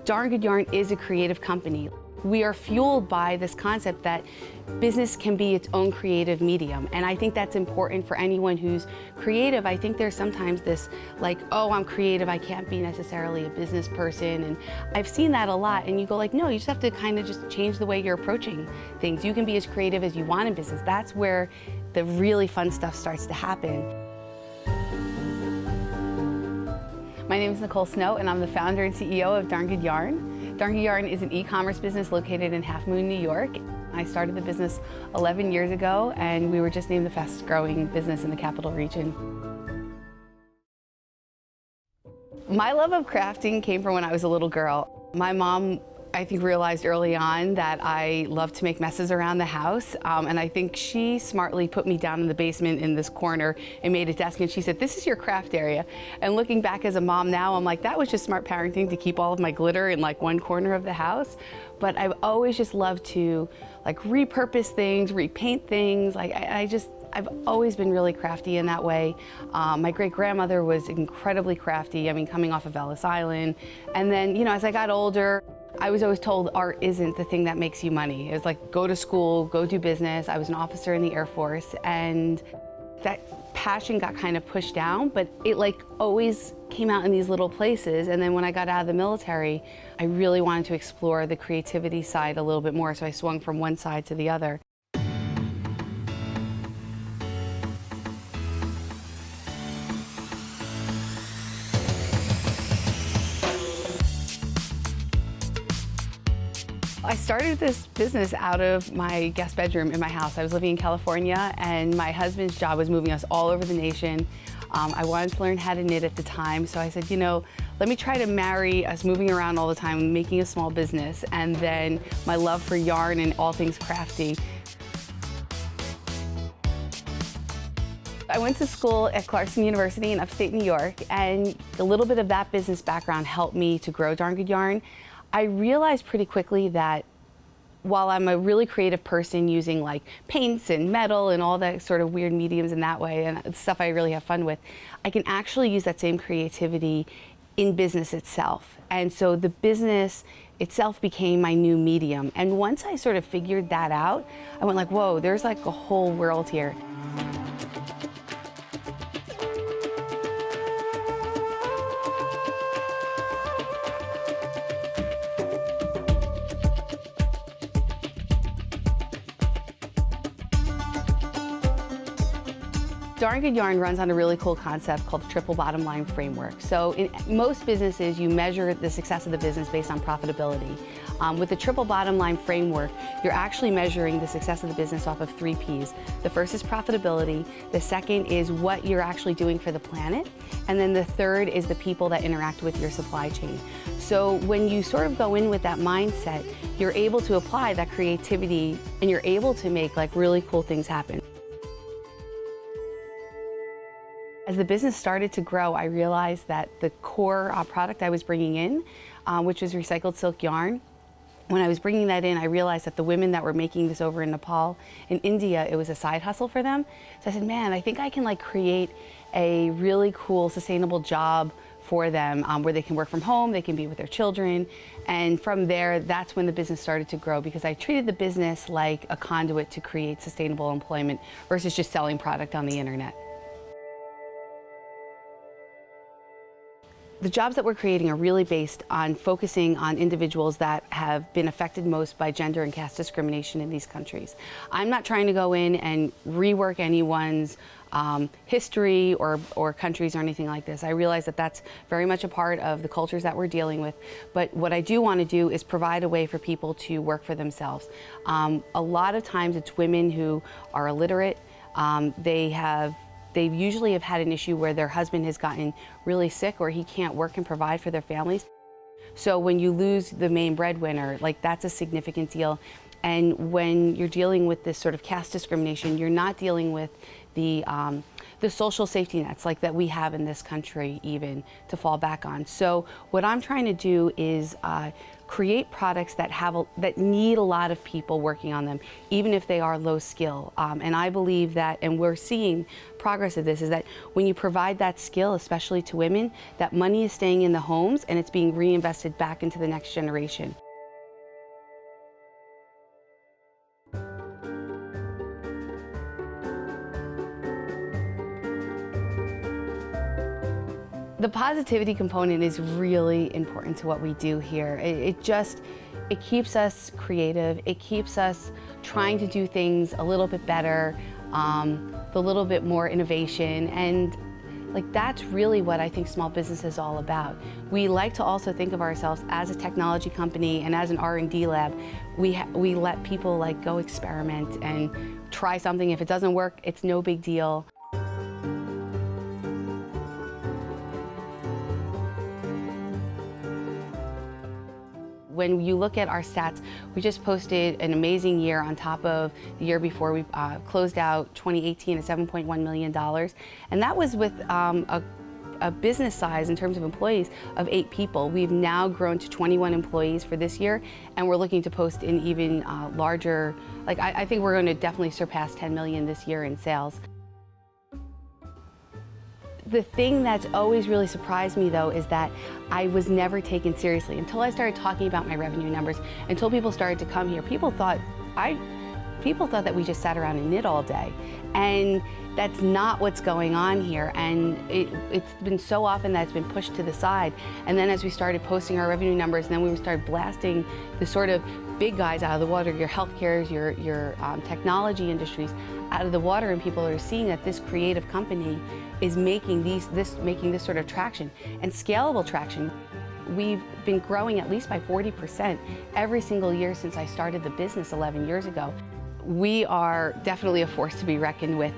Darn Good Yarn is a creative company. We are fueled by this concept that business can be its own creative medium. And I think that's important for anyone who's creative. I think there's sometimes this like, oh, I'm creative, I can't be necessarily a business person. And I've seen that a lot. And you go like, no, you just have to kind of just change the way you're approaching things. You can be as creative as you want in business. That's where the really fun stuff starts to happen. My name is Nicole Snow, and I'm the founder and CEO of Darn Good Yarn. Darn Good Yarn is an e-commerce business located in Half Moon, New York. I started the business 11 years ago, and we were just named the fastest growing business in the capital region. My love of crafting came from when I was a little girl. My mom, I think, realized early on that I loved to make messes around the house, and I think she smartly put me down in the basement in this corner and made a desk, and she said, this is your craft area. And looking back as a mom now, I'm like, that was just smart parenting to keep all of my glitter in like one corner of the house. But I've always just loved to like repurpose things, repaint things. Like I've always been really crafty in that way. My great-grandmother was incredibly crafty, I mean, coming off of Ellis Island. And then, you know, as I got older, I was always told art isn't the thing that makes you money. It was like, go to school, go do business. I was an officer in the Air Force, and that passion got kind of pushed down, but it like always came out in these little places. And then when I got out of the military, I really wanted to explore the creativity side a little bit more, so I swung from one side to the other. I started this business out of my guest bedroom in my house. I was living in California, and my husband's job was moving us all over the nation. I wanted to learn how to knit at the time, so I said, you know, let me try to marry us moving around all the time, making a small business, and then my love for yarn and all things crafty. I went to school at Clarkson University in upstate New York, and a little bit of that business background helped me to grow Darn Good Yarn. I realized pretty quickly that while I'm a really creative person using like paints and metal and all that sort of weird mediums in that way and stuff I really have fun with, I can actually use that same creativity in business itself. And so the business itself became my new medium. And once I sort of figured that out, I went like, whoa, there's like a whole world here. Darn Good Yarn runs on a really cool concept called the triple bottom line framework. So in most businesses, you measure the success of the business based on profitability. With the triple bottom line framework, you're actually measuring the success of the business off of 3 Ps. The first is profitability, the second is what you're actually doing for the planet, and then the third is the people that interact with your supply chain. So when you sort of go in with that mindset, you're able to apply that creativity and you're able to make like really cool things happen. As the business started to grow, I realized that the core product I was bringing in, which was recycled silk yarn, when I was bringing that in, I realized that the women that were making this over in Nepal, in India, it was a side hustle for them. So I said, man, I think I can like create a really cool, sustainable job for them where they can work from home, they can be with their children. And from there, that's when the business started to grow, because I treated the business like a conduit to create sustainable employment versus just selling product on the internet. The jobs that we're creating are really based on focusing on individuals that have been affected most by gender and caste discrimination in these countries. I'm not trying to go in and rework anyone's history or countries or anything like this. I realize that that's very much a part of the cultures that we're dealing with. But what I do want to do is provide a way for people to work for themselves. A lot of times it's women who are illiterate. They usually have had an issue where their husband has gotten really sick or he can't work and provide for their families. So when you lose the main breadwinner, like that's a significant deal. And when you're dealing with this sort of caste discrimination, you're not dealing with the social safety nets like that we have in this country even to fall back on. So what I'm trying to do is create products that that need a lot of people working on them, even if they are low skill. And I believe that, and we're seeing progress of this, is that when you provide that skill, especially to women, that money is staying in the homes and it's being reinvested back into the next generation. The positivity component is really important to what we do here. It keeps us creative. It keeps us trying to do things a little bit better, a little bit more innovation, and that's really what I think small business is all about. We like to also think of ourselves as a technology company and as an R&D lab. We let people go experiment and try something. If it doesn't work, it's no big deal. When you look at our stats, we just posted an amazing year on top of the year before. We closed out 2018 at $7.1 million. And that was with a business size in terms of employees of 8 people. We've now grown to 21 employees for this year, and we're looking to post an even larger, I think we're going to definitely surpass 10 million this year in sales. The thing that's always really surprised me, though, is that I was never taken seriously until I started talking about my revenue numbers. Until people started to come here, people thought that we just sat around and knit all day, and that's not what's going on here. And it's been so often that it's been pushed to the side. And then as we started posting our revenue numbers, and then we started blasting the sort of big guys out of the water, your healthcares, your technology industries out of the water, and people are seeing that this creative company is making this sort of traction and scalable traction. We've been growing at least by 40% every single year since I started the business 11 years ago. We are definitely a force to be reckoned with.